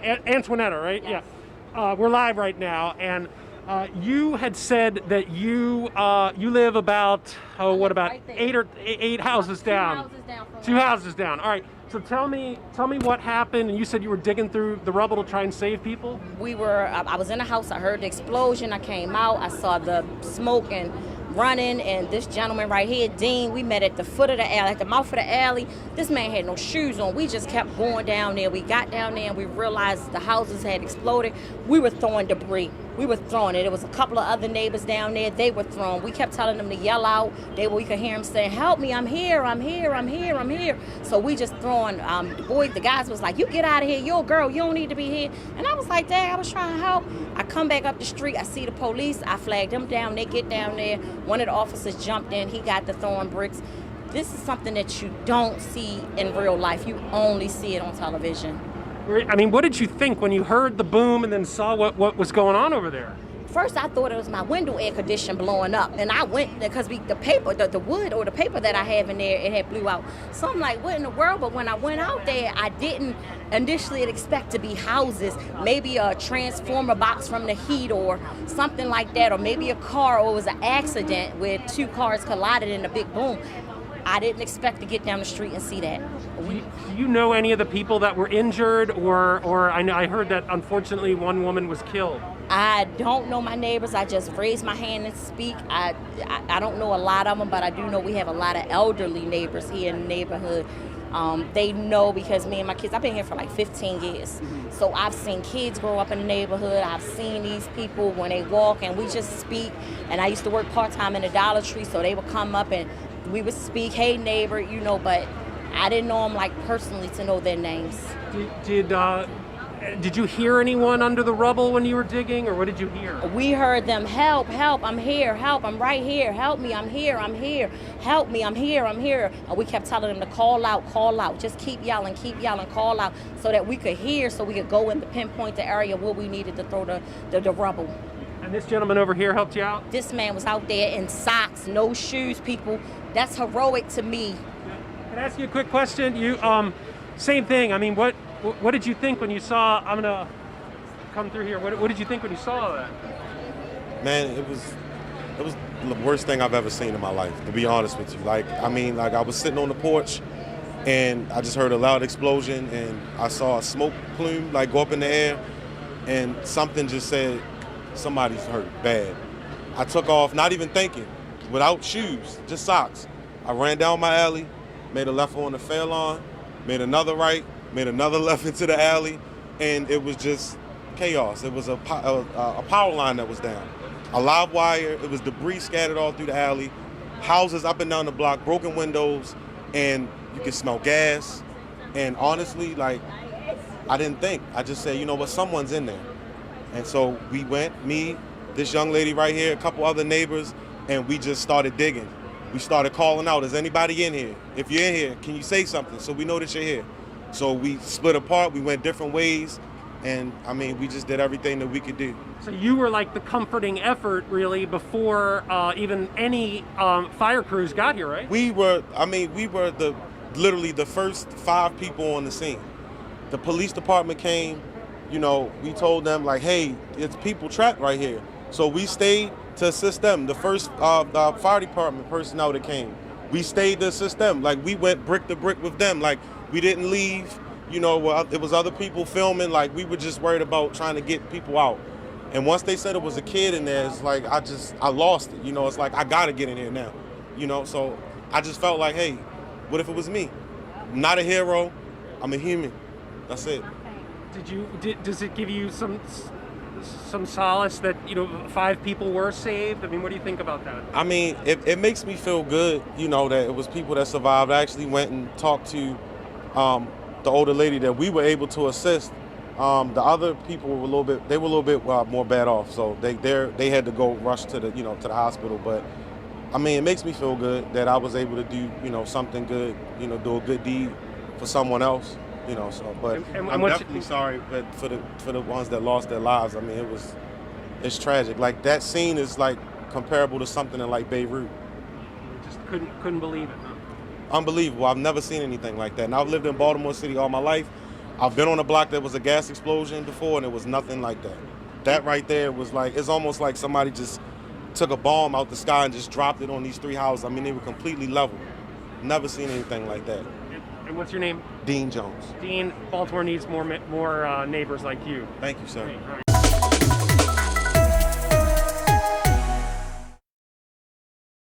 Antoinetta, right? Yes. Yeah. We're live right now, and you had said that you live about about right there. eight houses down. 2 houses down from Two where- houses down. All right. So tell me what happened. And you said you were digging through the rubble to try and save people. I was in the house, I heard the explosion, I came out, I saw the smoke and running, and this gentleman right here, Dean, we met at the foot of the alley, at the mouth of the alley. This man had no shoes on. We just kept going down there. We got down there and we realized the houses had exploded. We were throwing debris. We were throwing it. There was a couple of other neighbors down there. They were throwing. We kept telling them to yell out. We could hear them saying, "Help me! I'm here! I'm here! I'm here! I'm here!" So we just throwing. The guys was like, "You get out of here! You're a girl. You don't need to be here." And I was like, "Dang, I was trying to help." I come back up the street. I see the police. I flagged them down. They get down there. One of the officers jumped in. He got the throwing bricks. This is something that you don't see in real life. You only see it on television. I mean, what did you think when you heard the boom and then saw what was going on over there? First, I thought it was my window air conditioner blowing up, and I went because the wood or the paper that I have in there, it had blew out. So I'm like, what in the world? But when I went out there, I didn't initially expect to be houses, maybe a transformer box from the heat or something like that, or maybe a car, or it was an accident where two cars collided in a big boom. I didn't expect to get down the street and see that. Do you know any of the people that were injured, or I heard that unfortunately one woman was killed? I don't know my neighbors. I just raise my hand and speak. I don't know a lot of them, but I do know we have a lot of elderly neighbors here in the neighborhood. They know because me and my kids, I've been here for like 15 years. So I've seen kids grow up in the neighborhood. I've seen these people when they walk and we just speak. And I used to work part-time in the Dollar Tree, so they would come up and we would speak, "Hey neighbor," but I didn't know them like personally to know their names. Did you hear anyone under the rubble when you were digging, or what did you hear? We heard them, "Help, help, I'm here, help, I'm right here, help me, I'm here, help me, I'm here, I'm here." And we kept telling them to call out, just keep yelling, call out, so that we could hear, so we could go and pinpoint the area where we needed to throw the rubble. And this gentleman over here helped you out? This man was out there in socks, no shoes, people. That's heroic to me. Can I ask you a quick question? You, same thing. I mean, what did you think when you saw? I'm gonna come through here. What did you think when you saw that? Man, it was the worst thing I've ever seen in my life, to be honest with you. I was sitting on the porch, and I just heard a loud explosion, and I saw a smoke plume go up in the air, and something just said, "Somebody's hurt bad." I took off, not even thinking, without shoes, just socks. I ran down my alley, made a left on the Fairlawn, made another right, made another left into the alley, and it was just chaos. It was a power line that was down, a live wire. It was debris scattered all through the alley, houses up and down the block, broken windows, and you could smell gas. And honestly, I didn't think. I just said, you know what, someone's in there. And so we went, me, this young lady right here, a couple other neighbors, and we just started digging. We started calling out, "Is anybody in here? If you're in here, can you say something so we know that you're here?" So we split apart, we went different ways, and we just did everything that we could do. So you were like the comforting effort, really, before even any fire crews got here, right? We were literally the first 5 people on the scene. The police department came, we told them "Hey, it's people trapped right here." So we stayed to assist them. The first fire department personnel that came, we stayed to assist them. We went brick to brick with them. We didn't leave. It was other people filming. We were just worried about trying to get people out. And once they said it was a kid in there, it's I lost it. It's I gotta get in here now. So I just felt hey, what if it was me? I'm not a hero. I'm a human. That's it. Does it give you some solace that 5 people were saved? I mean, what do you think about that? It makes me feel good, that it was people that survived. I actually went and talked to the older lady that we were able to assist. The other people were a little bit more bad off, so they had to go rush to the hospital. But it makes me feel good that I was able to do something good, do a good deed for someone else. But I'm definitely sorry, but for the ones that lost their lives. It's tragic. That scene is comparable to something in Beirut. Just couldn't believe it. Huh? Unbelievable. I've never seen anything like that. And I've lived in Baltimore City all my life, I've been on a block that was a gas explosion before, and it was nothing like that. That right there was like, it's almost like somebody just took a bomb out the sky and just dropped it on these 3 houses. I mean, they were completely level. Never seen anything like that. And what's your name? Dean Jones. Dean, Baltimore needs more neighbors like you. Thank you, sir. All right.